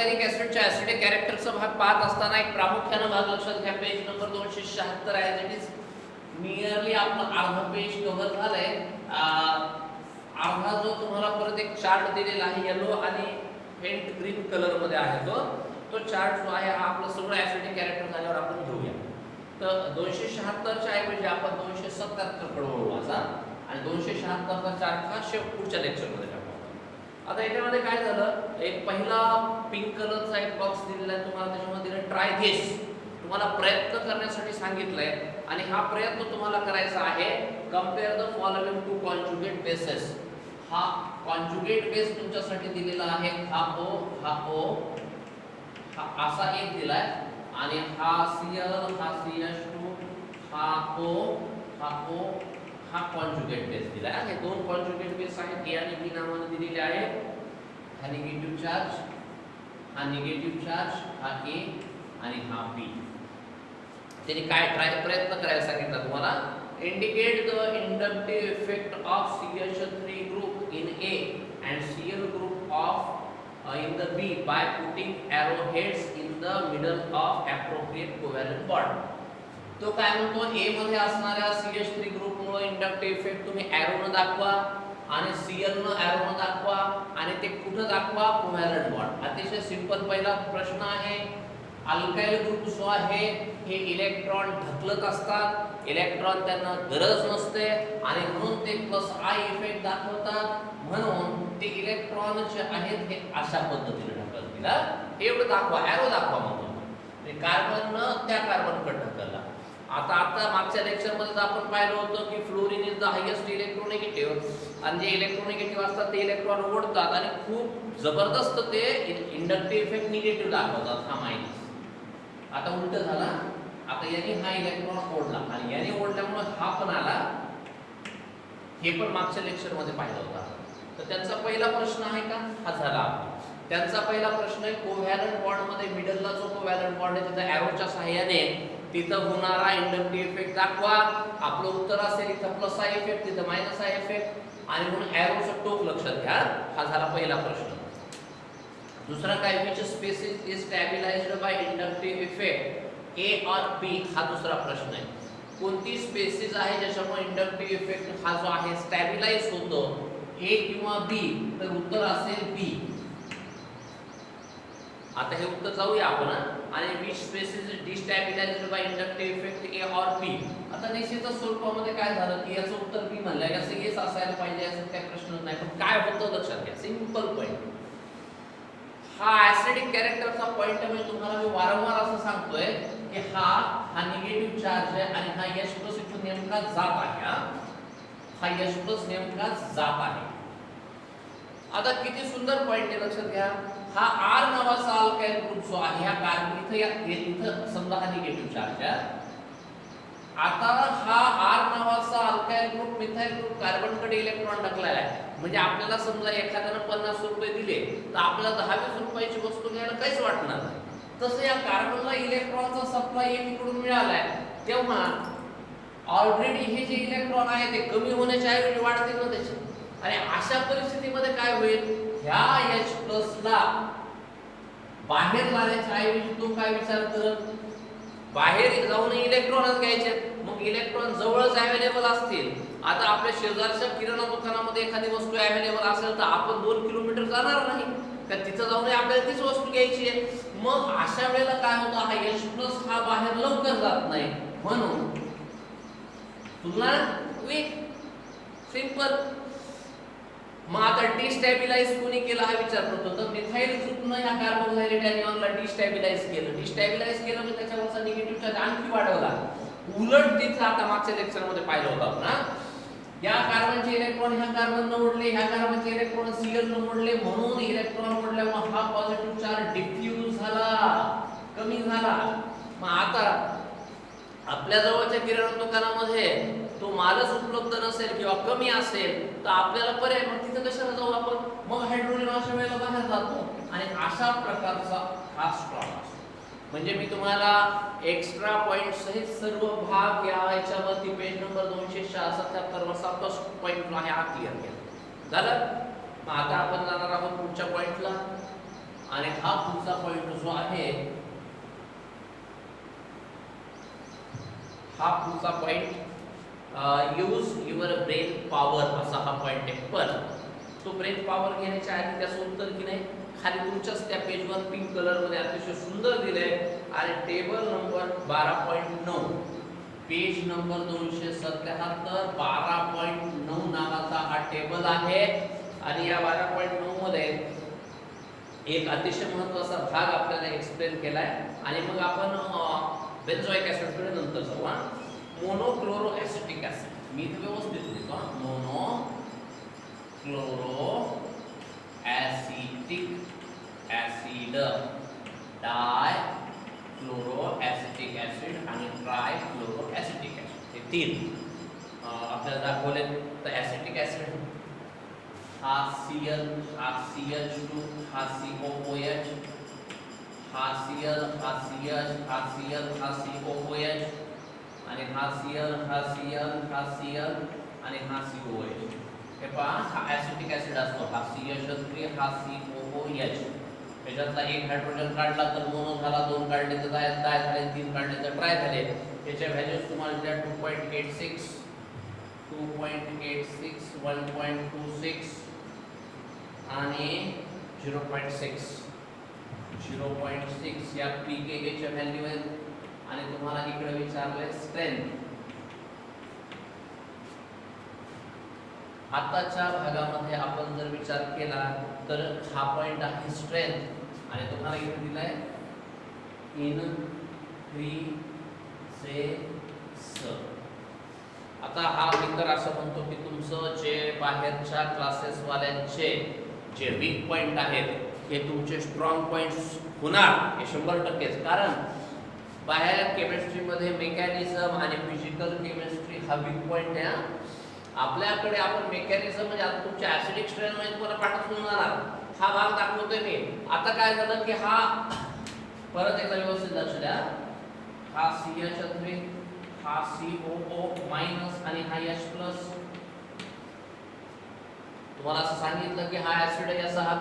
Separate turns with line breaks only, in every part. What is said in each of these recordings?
अल्कालिक ऍसिडच्या acidic कॅरेक्टरचा भाग पाहत असताना एक प्रामुख्याने भाग लक्षात घ्या. पेज नंबर 276 आहे. इट इज नियरली आपलं अर्धा पेज कव्हर झालंय. अर्धा जो तुम्हाला परत एक चार्ट दिलेला आहे येलो आणि फेंट ग्रीन कलर मध्ये आहे तो चार्ट जो आहे हा आपलं सगळं ऍसिडिक कॅरेक्टर झाल्यावर आपण घेऊया. तर 276 च्या ऐवजी आपण 277 कडे वळू आता आणि 276 चा चार्ट हा पुढच्या लेक्चर मध्ये टाकू. आता याच्यामध्ये काय झालं, एक पहिला पिंक कलरचा एक बॉक्स दिलेला आहे तुम्हाला, त्याच्यामध्ये दिलं ट्राय धिस. तुम्हाला प्रयत्न करण्यासाठी सांगितलंय आणि हा प्रयत्न तुम्हाला करायचा आहे. Compare the following two conjugate bases. हा कॉन्जुगेट बेस तुमच्यासाठी दिलेला आहे. हा ओ हा असा एक दिलाय आणि हा Cl हा CH2 हा O हा कॉन्जुगेट बेस दिलाय. हे दोन कॉन्जुगेट बेस आहेत. A आणि B नावाने दिलेले आहेत. हा निगेटिव्ह चार्ज, हा निगेटिव्ह चार्ज, हा A आणि हा B. त्याने काय प्रयत्न करायला सांगितलं तुम्हाला. Indicate the inductive effect of CH3 group in A and Cl group of in the B by putting arrowheads in the middle of appropriate covalent bond. तो काय म्हणतो, A मध्ये असणाऱ्या CH3 ग्रुप मुळे इंडक्टिव्ह इफेक्ट तुम्ही arrow न दाखवा आणि Cl न एरो न दाखवा आणि ते कुठे दाखवा, कोव्हॅलंट बॉन्ड. अतिशय सिंपल पहिला प्रश्न आहे. अल्काइल ग्रुप जो आहे हे इलेक्ट्रॉन ढकलत असतात, इलेक्ट्रॉन त्यांना गरज नसते आणि म्हणून ते प्लस I इफेक्ट दाखवतात. म्हणून ते इलेक्ट्रॉन जे आहेत हे अशा पद्धतीने ढकलतील. हे एवढं दाखवा, एरो दाखवा म्हणून. कार्बन त्या कार्बनकडे ढकलला. आता मागच्या लेक्चर मध्ये आपण पाहिलं होतं की फ्लोरीन इज द हायेस्ट इलेक्ट्रोनेगेटिव्ह आणि जे इलेक्ट्रोनेगेटिव्ह असतात ते इलेक्ट्रॉन ओढतात आणि खूप जबरदस्त ते इंडक्टिव्ह इफेक्ट निगेटिव्ह दाखवतात. हा मायनस. आता उलट झाला. आता याने हा इलेक्ट्रॉन ओढला आणि याने ओढल्यामुळे हा पण आला. हे पण मागच्या लेक्चर मध्ये पाहिलं होतं. तर त्यांचा पहिला प्रश्न आहे का, हा झाला. त्यांचा पहिला प्रश्न आहे कोव्हॅलंट बॉन्ड मध्ये मिडलला जो कोव्हॅलंट बॉन्ड आहे तिथे एरोच्या सहाय्याने तिथं होणारा इंडक्टिव्ह इफेक्ट दाखवा. आपलं उत्तर असेल इथं प्लस I इफेक्ट, तिथं मायनस I इफेक्ट आणि म्हणून एरोचं टोक लक्षात घ्या. हा झाला पहिला प्रश्न. दुसरा काय, which species is stabilized by inductive effect A और B. हा दुसरा प्रश्न आहे. कोणती स्पेसिस आहे ज्याच्यामुळे इंडक्टिव्ह इफेक्ट हा जो आहे स्टॅबिलाइज होतो, A किंवा B? तर उत्तर असेल B. आता हे उत्तर जाऊया आपण. आणि which species is destabilized by inductive effect A और B. आता निश्चितच स्वरूपामध्ये काय झालं की याचं उत्तर B म्हणलं. याचं येस असायला पाहिजे असं काही प्रश्न नाही. पण काय होतं लक्षात घ्या, सिंपल पॉइंट. हा ऍसिडिक कॅरेक्टरचा पॉइंट म्हणजे तुम्हाला मी वारंवार असं सांगतोय की हा निगेटिव्ह चार्ज आहे आणि हा H+ इथून नेमका जात आहे. हा H+ नेमका जात आहे. आता किती सुंदर पॉइंट आहे लक्षात घ्या. हा R नावाचा अल्काइल ग्रुप जो आहे ह्या कार्बन इथं समजा हा निगेटिव्ह चार्ज आहे. आता हा R नावाचा अल्काइल ग्रुप मिथाइल ग्रुप कार्बनकडे इलेक्ट्रॉन ढकलायला आहे. म्हणजे आपल्याला समजा एखाद्याने 50 रुपये दिले तर आपल्याला 10-20 रुपयाची वस्तू घ्यायला काहीच वाटणार नाही. तसं या कार्बनला इलेक्ट्रॉनचा सप्लाय एकीकडून मिळालाय तेव्हा ऑलरेडी हे जे इलेक्ट्रॉन आहे ते कमी होण्याच्या ऐवजी वाढतील ना त्याचे. आणि अशा परिस्थितीमध्ये काय होईल, ह्या H+ ला बाहेर जाण्याच्या ऐवजी तो काय विचार करत, बाहेर जाऊन इलेक्ट्रॉनच घ्यायचे. मग इलेक्ट्रॉन जवळच अवेलेबल असतील. आता आपल्या शेजारच्या किराणा दुकानामध्ये एखादी वस्तू अवेलेबल असेल तर आपण 2 किलोमीटर जाणार नाही का, तिथं जाऊन आपल्याला तीच वस्तू घ्यायची आहे. मग अशा वेळेला काय होतं, हा H+ हा बाहेर लवकर जात नाही म्हणून तुलना वीक. सिंपल. मग आता डिस्टॅबिलाइज कोणी केला हा विचार करतो तर मिथाइल ग्रुपनं ह्या कार्बोक्सिलेट एनियनला डिस्टॅबिलाइज केलं. डिस्टॅबिलाइज केलं म्हणजे त्याच्यावरचा निगेटिव्ह चार्ज आणखी वाढवला. उलट तिथं आता मागच्या लेक्चर मध्ये पाहिलं होतं आपण, या कार्बनचे इलेक्ट्रॉन ह्या कार्बननं ओढले, ह्या कार्बनचे इलेक्ट्रॉन Cl न ओढले म्हणून इलेक्ट्रॉन ओढल्यामुळे हा पॉझिटिव्ह चार्ज डिफ्यूज झाला, कमी झाला. मग आता आपल्या जवळच्या किराणा दुकानामध्ये तो मालच उपलब्ध नसेल किंवा कमी असेल तर आपल्याला पर्याय, मग तिथं कशाला जाऊ आपण, मग हायड्रोजन अशा वेळेला बाहेर जातो. आणि अशा प्रकारचा हा स्ट्रॉंग असतो. म्हणजे मी तुम्हाला एक्स्ट्रा पॉइंट सहित सर्व भाग याच्यावरती पेज नंबर 277 वरचा फर्स्ट पॉइंट जो आहे हा क्लिअर केला झालं. मग आता आपण जाणार आहोत पुढच्या पॉइंटला. आणि हा पुढचा पॉइंट जो आहे, हा पुढचा point use your brain power असा हा पॉइंट आहे. पण तो ब्रेन पॉवर घेण्याच्या आधी त्याचं उत्तर की नाही खाली तुमच्याच त्या पेजवर पिंक कलर मध्ये अतिशय सुंदर दिलंय आणि टेबल नंबर 12.9 पेज नंबर 277 12.9 नावाचा हा टेबल आहे. आणि या 12.9 मध्ये एक अतिशय महत्त्वाचा भाग आपल्याला एक्सप्लेन केलाय आणि मग आपण बेन्झोइक ऍसिड कडे नंतर जाऊ. मोनोक्लोरो ऍसिटिक ऍसिड मी इथे व्यवस्थित लिहितो. मोनोक्लोरो ऍसिटिक ऍसिड, डाय क्लोरो ऍसिटिक ऍसिड आणि ट्राय क्लोरो ऍसिटिक ऍसिड हे तीन आपल्याला दाखवले. तर ऍसिटिक ऍसिड हा Cl, हा CH2, हा COOH, हा Cl, हा CH, हा Cl, हा COOH आणि हा Cl, हा Cl, हा Cl आणि हा COOH. हे पहा हा ऍसिटिक ऍसिड असतो. हा CH3, हा COOH. याच्यातला एक हायड्रोजन काढला तर मोनो झाला, दोन काढले तर डाय झाले, तीन काढले तर ट्राय झाले. याच्या व्हॅल्यूज तुम्हाला दिल्या 2.86, 2.86, 1.26 आणि 0.6. 0.6 या pKa च्या व्हॅल्यू आहेत. आणि तुम्हाला इकडे विचारले स्ट्रेंथ. आताच्या भागामध्ये आपण जर विचार केला तर हा पॉइंट आहे स्ट्रेंथ आणि तुम्हाला इथे दिलाय इनक्रीजेस. आता हा मित्र असं म्हणतो की तुमचं जे बाहेरच्या क्लासेस वाल्यांचे जे वीक पॉइंट आहेत हे तुमचे स्ट्रॉंग पॉइंट्स होणार हे 100%. कारण बाहेर केमिस्ट्रीमध्ये मेकॅनिझम आणि फिजिकल केमिस्ट्री हा वीक पॉइंट आहे. आपल्याकडे आपण मेकॅनिझम म्हणजे आता तुमच्या ऍसिडिक स्ट्रेन मध्ये तुम्हाला पाठातून जाणार हा भाग दाखवतोय मी. आता काय झालं की हा परत एकदा व्यवस्थित लक्ष द्या. हा CH3, हा COO मायनस आणि हा H प्लस. तुम्हाला असं सांगितलं की हा ऍसिड याचा हा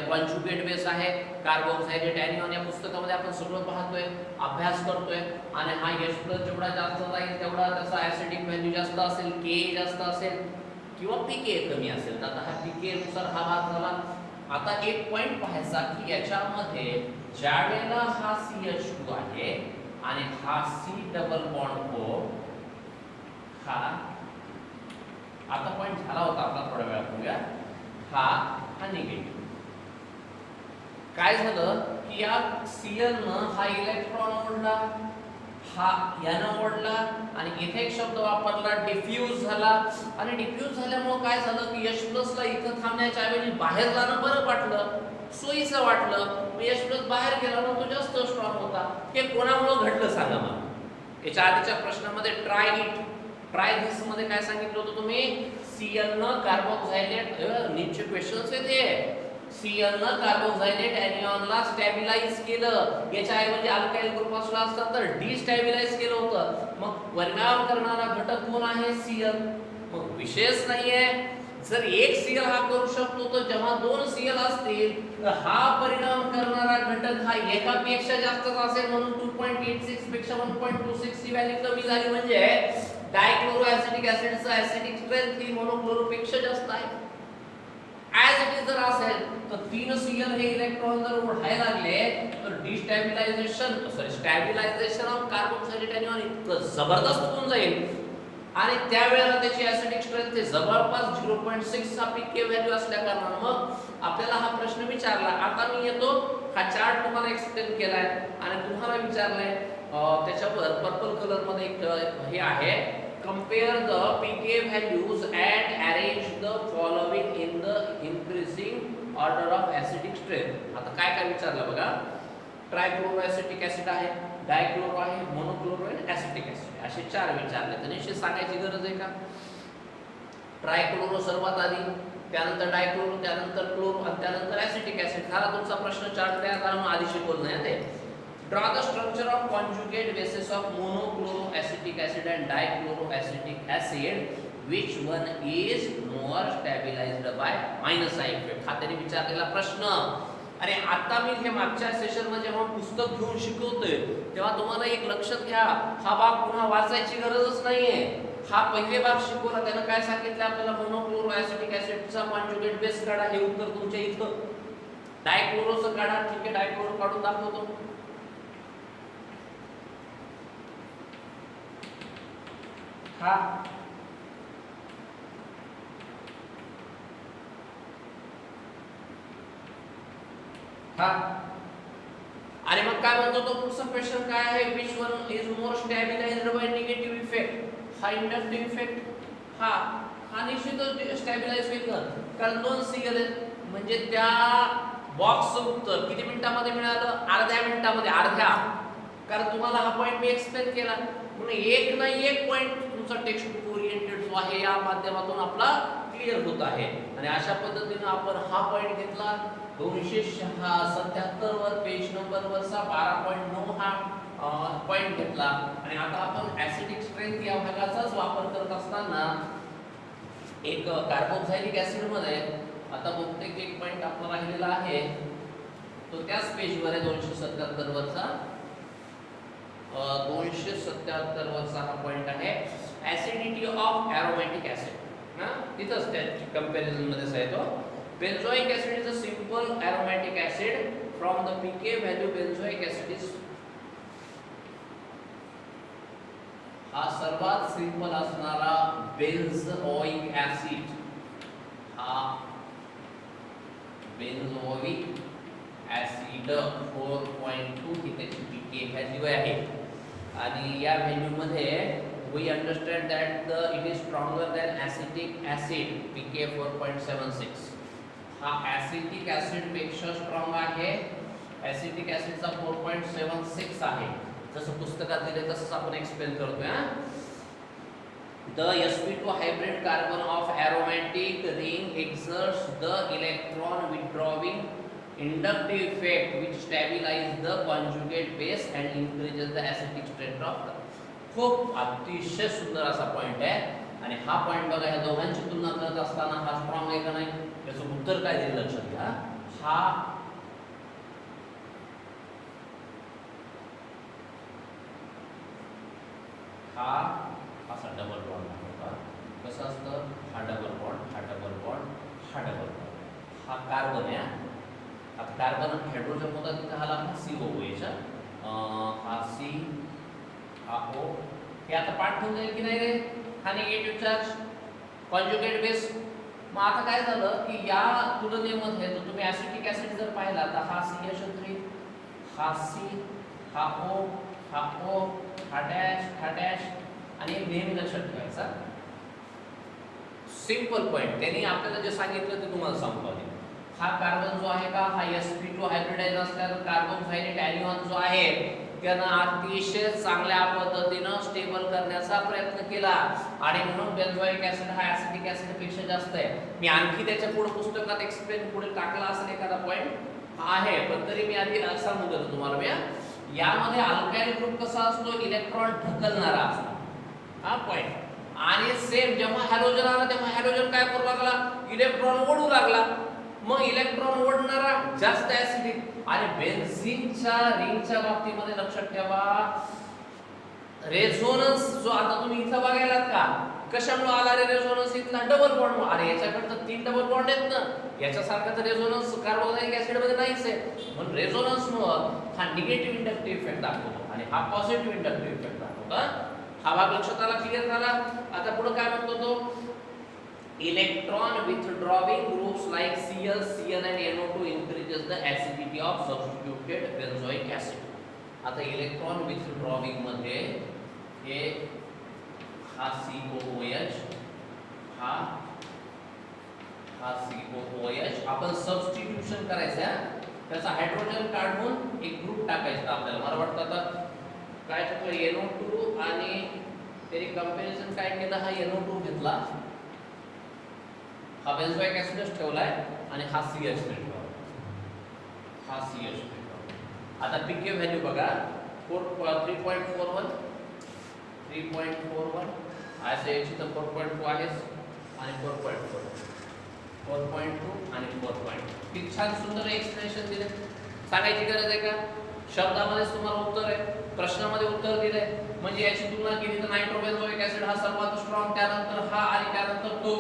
कॉन्जुगेट बेस आहे कार्बोक्साइलेट एनियन. या पुस्तकामध्ये आपण सगळं पाहतोय, अभ्यास करतोय. आणि हा H प्लस जेवढा जास्त जाईल तेवढा त्याचा ऍसिडिक व्हॅल्यू जास्त असेल, Ka जास्त असेल किंवा pK कमी असेल. आता हा pK नुसार हा भाग झाला. आता एक पॉइंट पाहायचा की याच्यामध्ये ज्यावेळेला हा CH2 आहे आणि हा C डबल बॉन्ड O हा आता पॉइंट झाला होता आपला थोड्या वेळा बघूया. हा निगेटिव्ह. काय झालं की या Cl न हा इलेक्ट्रॉन ओढला, हा यानं ओढला आणि इथे एक शब्द वापरला डिफ्यूज झाला. आणि डिफ्यूज झाल्यामुळे काय झालं की H+ ला इथं थांबण्याच्या ऐवजी बाहेर जाणं बरं वाटलं, सोयीचं वाटलं. H+ बाहेर गेला ना तो जास्त स्ट्रॉंग होता. हे कोणामुळे घडलं सांगा मला. याच्या आधीच्या प्रश्नामध्ये ट्राय दिस मध्ये काय सांगितलं होतं तुम्ही? Cl न कार्बोक्साइलेट नीटचे क्वेश्चन्स आहेत हे. Cl न कार्बोक्साइलेट एनियनला स्टॅबिलाइज केलं. याच्या ऐवजी अल्काइल ग्रुप असला असता तर डिस्टॅबिलाइज केलं होतं. मग परिणाम करणारा घटक कोण आहे? Cl. मग विशेष नाहीये. जर एक Cl हा करू शकतो तर जेव्हा दोन Cl असतील तर हा परिणाम करणारा घटक हा एकापेक्षा जास्तच असेल. म्हणून 2.86 पेक्षा 1.26 ची व्हॅल्यू कमी झाली म्हणजे डायक्लोरो ऍसिटिक ऍसिडचा ऍसिडिक स्ट्रेंथ ही मोनोक्लोरो पेक्षा जास्त आहे. ऍज इट इज जर असेल तर 3 Cl हे इलेक्ट्रॉन जर ओढायला लागले तर स्टॅबिलायझेशन ऑफ कार्बोक्साइलेट एनियन इतकं जबरदस्त होऊन जाईल आणि त्यावेळेला त्याची ऍसिडिक स्ट्रेंथ ते जवळपास 0.6 चा pK व्हॅल्यू असल्या कारणाने मग आपल्याला हा प्रश्न विचारला. आता मी येतो हा चार्ट तुम्हाला एक्सप्लेन केलाय आणि तुम्हाला विचारलंय त्याच्यावर पर्पल कलर मध्ये एक हे आहे compare the pK values and arrange the following in the increasing order of acidic strength. आता काय काय विचारलं बघा. ट्रायक्लोरो ऍसिटिक ऍसिड आहे, डायक्लोरो आहे, मोनोक्लोरो आणि ऍसिटिक ऍसिड असे चार विचारले. तर निश्चित सांगायची गरज आहे का? ट्रायक्लोरो सर्वात आधी, त्यानंतर डायक्लोरो, त्यानंतर क्लोरो आणि त्यानंतर ऍसिटिक ऍसिड. झाला तुमचा प्रश्न. चार्ट तयार झाला. आधी शिकवलं नाही ते. Draw the structure of conjugate bases of monochloroacetic acid and dichloroacetic acid. Which one is more stabilized by minus I effect? हा त्यांनी विचारलेला प्रश्न. आणि आता मी हे मागच्या सेशनमध्ये जेव्हा पुस्तक घेऊन शिकवतोय तेव्हा तुम्हाला एक लक्षात घ्या, हा भाग पुन्हा वाचायची गरजच नाहीये. हा पहिले भाग शिकवला, त्यानं काय सांगितलं आपल्याला, मोनोक्लोरो ऍसिटिक ऍसिडचा कॉन्जुगेट बेस काढा. हे उत्तर तुमच्या इथं. डायक्लोरोचं काढा. ठीक आहे, डायक्लोरो काढून दाखवतो. हा हा आणि मग काय म्हणतो तो पुढचा क्वेश्चन काय आहे, which one is more stabilized by negative effect. हा इंडक्टिव्ह इफेक्ट. हा निश्चितच स्टॅबिलाइज होईल का, कारण 2 Cl म्हणजे त्या बॉक्सचं उत्तर किती मिनिटांमध्ये मिळालं, अर्ध्या मिनिटामध्ये. अर्ध्या, कारण तुम्हाला हा पॉइंट मी एक्सप्लेन केला. म्हणून एक नाही एक पॉइंट तुमचा टेक्स्ट बुक ओरिएंटेड जो आहे या माध्यमातून आपला क्लिअर होत आहे. आणि अशा पद्धतीने आपण हा पॉइंट घेतला 277 वर पेज नंबर वरचा 12.9 हा पॉइंट घेतला. आणि आता आपण ऍसिडिक स्ट्रेंथ या भागाचाच वापर करत असताना एक कार्बोक्झाइलिक ऍसिड मध्ये आता बहुतेक एक पॉइंट आपला राहिलेला आहे, तो त्याच पेजवर आहे 277 वरचा. 277 वरचा हा पॉइंट आहे, ऍसिडिटी ऑफ एरोमॅटिक ऍसिड. तिथंच त्या कंपॅरिझन मध्येच आहे तो. Benzoic acid is a simple aromatic acid. From the pK value benzoic acid is, हा सर्वात सिंपल असणारा बेन्झोइक ऍसिड. हा बेन्झोइक ऍसिड 4.2 ही त्याची पीके व्हॅल्यू आहे. आणि या व्हॅल्यू मध्ये we understand that it is stronger than acetic acid, pK 4.76. हा ऍसिटिक ऍसिड पेक्षा स्ट्रॉंग आहे. ऍसिटिक ऍसिडचा 4.76 आहे. जसं पुस्तकात दिले तसंच आपण एक्सप्लेन करतोय. The sp2 hybrid carbon of aromatic ring exerts the electron withdrawing inductive effect which stabilizes the conjugate base and increases the acidic strength of the. खूप अतिशय सुंदर असा पॉइंट आहे. आणि हा पॉइंट बघा, ह्या दोघांची तुलना करत असताना हा स्ट्रॉंग आहे का नाही, त्याचं उत्तर काय दिलं लक्षात घ्या. हा असा डबल बॉन्ड होता. कसं असतं, हा डबल बॉन्ड, हा डबल बॉन्ड, हा डबल बॉन्ड. हा कार्बन आहे. आता कार्बन हायड्रोजन होता तिथे हा लागला COOH. हा C, हा O. हे आता पाठ होऊन जाईल की नाही रे. हा निगेटिव्ह चार्ज, कॉन्जुगेट बेस. मग आता काय झालं की या तुलनेमध्ये जर तुम्ही ऍसिटिक ऍसिड जर पाहिला तर हा CH3, हा C, हा O, हा O, हा डॅश. आणि एक नेहमी लक्षात ठेवायचा सिंपल पॉइंट, त्यांनी आपल्याला जे सांगितलं ते तुम्हाला सांगतो. हा कार्बन जो आहे का, हा sp2 हायब्रिडाइज असल्यानं कार्बोक्झाइलेट एनिऑन जो आहे त्यानं अतिशय चांगल्या पद्धतीनं स्टेबल करण्याचा प्रयत्न केला. आणि म्हणून बेन्झोइक ऍसिड हा ऍसिटिक ऍसिड पेक्षा जास्त आहे. मी आणखी त्याच्या पुढे पुस्तकात एक्सप्लेन पुढे टाकला असेल एखादा पॉइंट आहे, पण तरी मी आधी सांगून देतो तुम्हाला. मी यामध्ये अल्काइल ग्रुप कसा असतो, इलेक्ट्रॉन ढकलणारा असतो. हा पॉइंट. आणि सेम जेव्हा हॅलोजन आला तेव्हा हॅलोजन काय करू लागला, इलेक्ट्रॉन ओढू लागला. मग इलेक्ट्रॉन ओढणारा जास्त ऍसिडिक. आणि बेन्झीनच्या रिंगच्या बाबतीमध्ये लक्षात ठेवा, रेझोनन्स जो आता तुम्ही इथं बघायलात का, कशामुळे आला रे रेझोनन्स इथला, डबल बॉन्ड. अरे याच्याकडे तर 3 डबल बॉन्ड आहेत ना, याच्यासारखा तर रेझोनन्स कार्बोक्झिलिक ऍसिड मध्ये नाहीच आहे. म्हणून रेझोनन्समुळे हा निगेटिव्ह इंडक्टिव्ह इफेक्ट दाखवतो आणि हा पॉझिटिव्ह इंडक्टिव्ह इफेक्ट दाखवतो. हा भाग लक्षात आला, क्लिअर झाला. आता पुढे काय म्हणतो तो, electron withdrawing groups like Cl, Cl and NO2 increases the acidity of substituted benzoic acid. आता इलेक्ट्रॉन withdrawing मध्ये हे हा COOH, हा COOH आपण सबस्टिट्यूशन करायचं आहे. त्याचा हायड्रोजन काढून एक ग्रुप टाकायचा आपल्याला. मला वाटतं आता काय टाकलं, NO2 आणि त्याने कंपॅरिझन काय केलं, हा NO2 घेतला, हा बेन्झोइक ऍसिडच ठेवलाय आणि हा CH ठेवला, हा CH ठेवला. आता पीके व्हॅल्यू बघा, 3.41 3.41 असं याची तर 4.2 आहे आणि 4.4. 4.2 आणि 4.2. किती छान सुंदर एक्सप्लेनेशन दिले. सांगायची गरज आहे का? शब्दामध्येच तुम्हाला उत्तर आहे, प्रश्नामध्ये उत्तर दिलंय. म्हणजे याची तुलना केली तर नायट्रोबेन्झोइक ऍसिड हा सर्वात स्ट्रॉंग, त्यानंतर हा आणि त्यानंतर तो.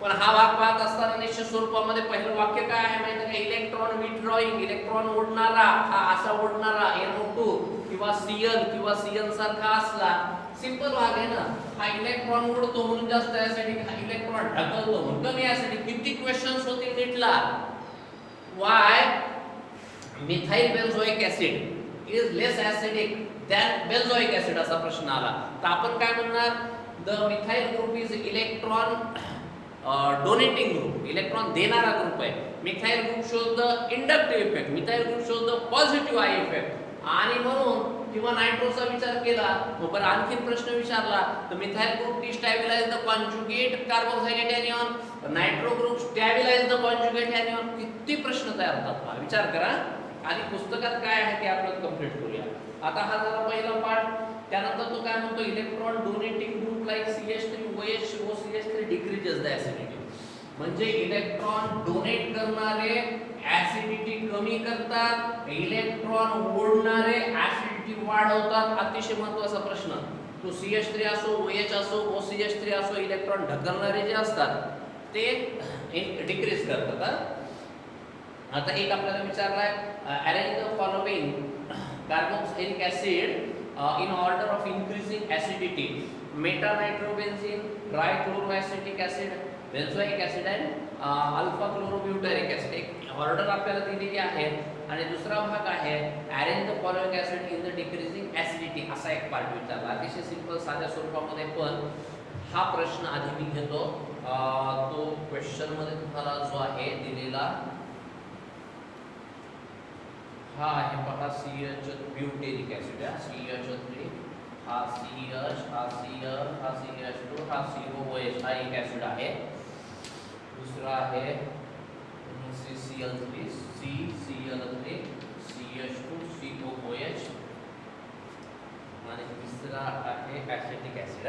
पण हा भाग पाहत असताना निश्चित स्वरूपामध्ये पहिलं वाक्य काय आहे माहिती आहे का? इलेक्ट्रॉन विथड्रॉइंग, इलेक्ट्रॉन ओढणारा, हा असा ओढणारा NO2 किंवा Cl किंवा Cn सारखा असला. सिंपल भाग आहे ना. हा इलेक्ट्रॉन ओढतो म्हणून जास्त ऍसिडिक, हा इलेक्ट्रॉन ढकलतो म्हणून कमी ऍसिडिक. किती क्वेश्चन्स होते नीटला. Why methyl benzoic acid is less acidic than benzoic acid असा प्रश्न आला तर आपण काय म्हणणार? The methyl group is electron donating group, electron देणारा ग्रुप आहे. Methyl group shows the inductive effect, methyl group shows the positive I effect. आणि म्हणून किंवा नायट्रोचा विचार केला पण आणखी प्रश्न विचारला तर methyl group destabilize the conjugate carboxylate anion, nitro group stabilize the conjugate anion. किती प्रश्न तयार होतात विचार करा. आणि पुस्तकात काय आहे ते आपण कंप्लीट करूया. आता हा झाला पहिला पार्ट. त्यानंतर तो काय म्हणतो? Electron donating group like CH3 OH OCH3 decreases the acidity. म्हणजे इलेक्ट्रॉन डोनेट करणारे ऍसिडिटी कमी करतात, इलेक्ट्रॉन ओढणारे ऍसिडिटी वाढवतात. अतिशय महत्त्वाचा प्रश्न. तो CH3 असो, OH असो, OCH3 असो, इलेक्ट्रॉन ढकलणारे जे असतात ते डिक्रीज करतात. आता एक आपल्याला विचारलाय, arrange the following carboxylic acid in order of increasing acidity: meta nitrobenzene, trichloroacetic acid, benzoic acid and alpha chlorobutyric acid. एक ऑर्डर आपल्याला दिलेली आहे. आणि दुसरा भाग आहे arrange the following acid in the decreasing acidity. असा एक पार्ट विचारला. अतिशय सिंपल साध्या स्वरूपामध्ये. पण हा प्रश्न आधी मी घेतो. तो क्वेश्चन मध्ये तुम्हाला जो आहे दिलेला हा आहे पहा, CH ब्युटेरिक ऍसिड आहे. CH3 हा CH हा Cl हा CH2 हा COOH हा एक ऍसिड आहे. दुसरा आहे CCl3 CCl3 CH2 COOH आणि तिसरा आहे ऍसिटिक ऍसिड.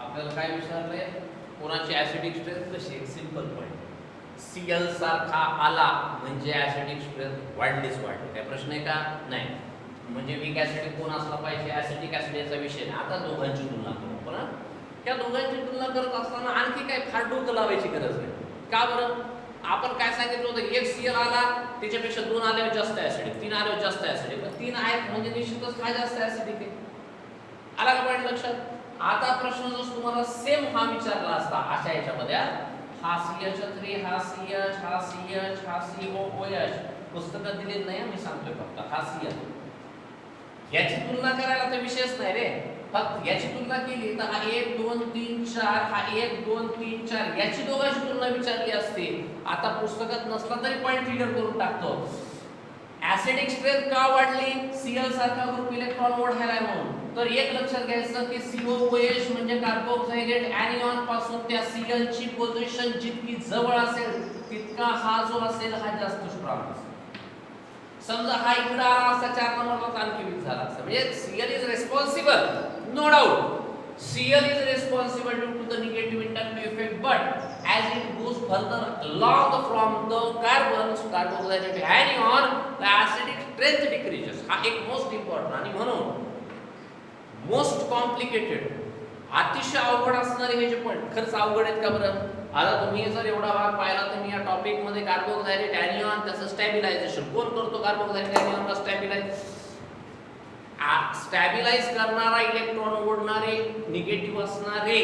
आपल्याला काय विचारलंय? कोणाची ऍसिडिक स्ट्रेंथ कशी आहे? Simple point. Cl सारखा आला म्हणजे ऍसिडिक स्ट्रेंथ वाढलीच वाढली. काय प्रश्न आहे का? नाही. म्हणजे वीक ऍसिडिक कोण असला पाहिजे? ऍसिडिक ऍसिड याचा विषय नाही. आता दोघांची तुलना करू. पण त्या दोघांची तुलना करत असताना आणखी काय फार डोकं लावायची गरज नाही. का बरं? आपण काय सांगितलं होतं? एक Cl आला त्याच्यापेक्षा 2 आल्यावर जास्त ऍसिडिक, 3 आल्यावर जास्त ऍसिडिक. 3 आहेत म्हणजे निश्चितच काय जास्त ऍसिडिक आहे. आला का पॉईंट लक्षात? आता प्रश्न जर तुम्हाला सेम हा विचारला असता अशा याच्यामध्ये, हा CH3 हा CH हा CH हा COOH पुस्तकात दिलेलं नाही, मी सांगतोय फक्त हा Cl. याची तुलना करायला तर विषयच नाही रे. फक्त याची तुलना केली तर हा 1 2 3 4 हा 1 2 3 4 याची दोघांची तुलना विचारली असते. आता पुस्तकात नसला तरी पॉइंट क्लिअर करून टाकतो. ऍसिडिक स्ट्रेंथ का वाढली? Cl सारखा ग्रुप इलेक्ट्रॉन ओढायला म्हणून. तर एक लक्षात घ्यायचं की COOH म्हणजे कार्बोक्सिलेट एनियन पासून त्या Cl ची पोझिशन जितकी जवळ असेल तितका हा जो असेल हा जास्त स्ट्रॉंग असेल. समजा हा इकडे आला असता 4 नंबरला आणखी वीक झाला असता. म्हणजे Cl is responsible, no doubt. Cl is responsible due to the negative inductive effect, but as it goes further along from the carboxylic anion, the acidic strength decreases. हा एक मोस्ट इम्पॉर्टंट आणि म्हणून most complicated, अतिशय अवघड असणारे हे जे point खरंच अवघड आहेत का बरं? आता तुम्ही जर एवढा भाग पाहिला तर मी या टॉपिक मध्ये कार्बोक्सिलिक एनियन त्याचं स्टॅबिलायझेशन कोण करतो? कार्बोक्सिलिक एनियनला स्टॅबिलाइज करणारा, इलेक्ट्रॉन ओढणारे, निगेटिव्ह असणारे,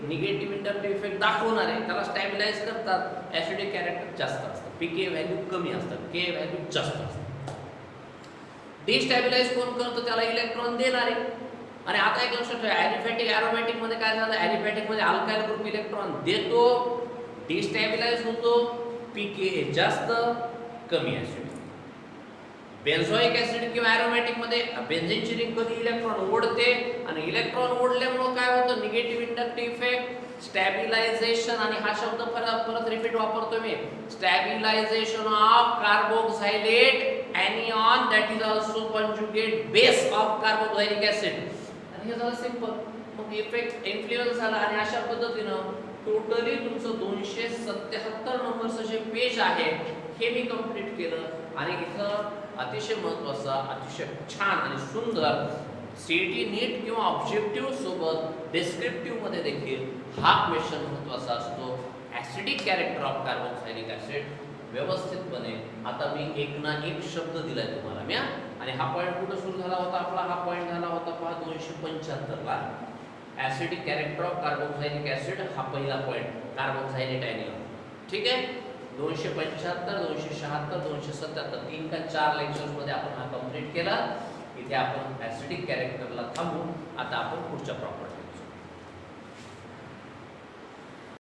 निगेटिव्ह इंडक्टिव्ह इफेक्ट दाखवणारे त्याला स्टॅबिलाइज करतात. ऍसिडिक कॅरेक्टर जास्त असतं, pK व्हॅल्यू कमी असतात, K व्हॅल्यू जास्त असतात. डिस्टॅबिलाइज कोण करतो? त्याला इलेक्ट्रॉन देणारे. आणि आता एक लक्षात ठेवा, ॲलिफॅटिक एरोमॅटिक मध्ये काय झालं? ॲलिफॅटिक मध्ये अल्काइल ग्रुप इलेक्ट्रॉन देतो, डिस्टॅबिलाइज होतो, pK जास्त, कमी ऍसिड. बेन्झोइक ऍसिड किंवा एरोमॅटिक मध्ये बेन्झीनची रिंग कधी इलेक्ट्रॉन ओढते आणि इलेक्ट्रॉन ओढल्यामुळे काय होतं? Negative inductive effect, stabilization. आणि हा शब्द परत रिपीट वापरतो मी, stabilization of carboxylate anion that is also conjugate base of carboxylic acid. आणि हे झालं सिंपल. मग इफेक्ट इन्फ्लुएन्स झाला आणि अशा पद्धतीनं टोटली तुमचं 277 नंबरचं जे पेज आहे हे मी कंप्लीट केलं आणि इथं अतिशय महत्त्वाचा, अतिशय छान आणि सुंदर सीईटी नीट किंवा ऑब्जेक्टिव्ह सोबत डिस्क्रिप्टिव्ह मध्ये देखील हा क्वेश्चन महत्त्वाचा असतो. Acidic character of carboxylic acid व्यवस्थितपणे आता मी एक ना एक शब्द दिलाय तुम्हाला मी, आणि हा पॉईंट कुठं सुरू झाला होता आपला? हा पॉईंट झाला होता पहा 275 ला. Acidic character of carboxylic acid हा पहिला पॉईंट, कार्बोक्सिलेट आयन. ठीक आहे. 275, 276, 277 3 का 4 लेक्चर्स मध्ये आपण हा कंप्लीट केला. इथे आपण ऍसिडिक कॅरेक्टरला थांबू. आता आपण पुढच्या प्रॉपर्टी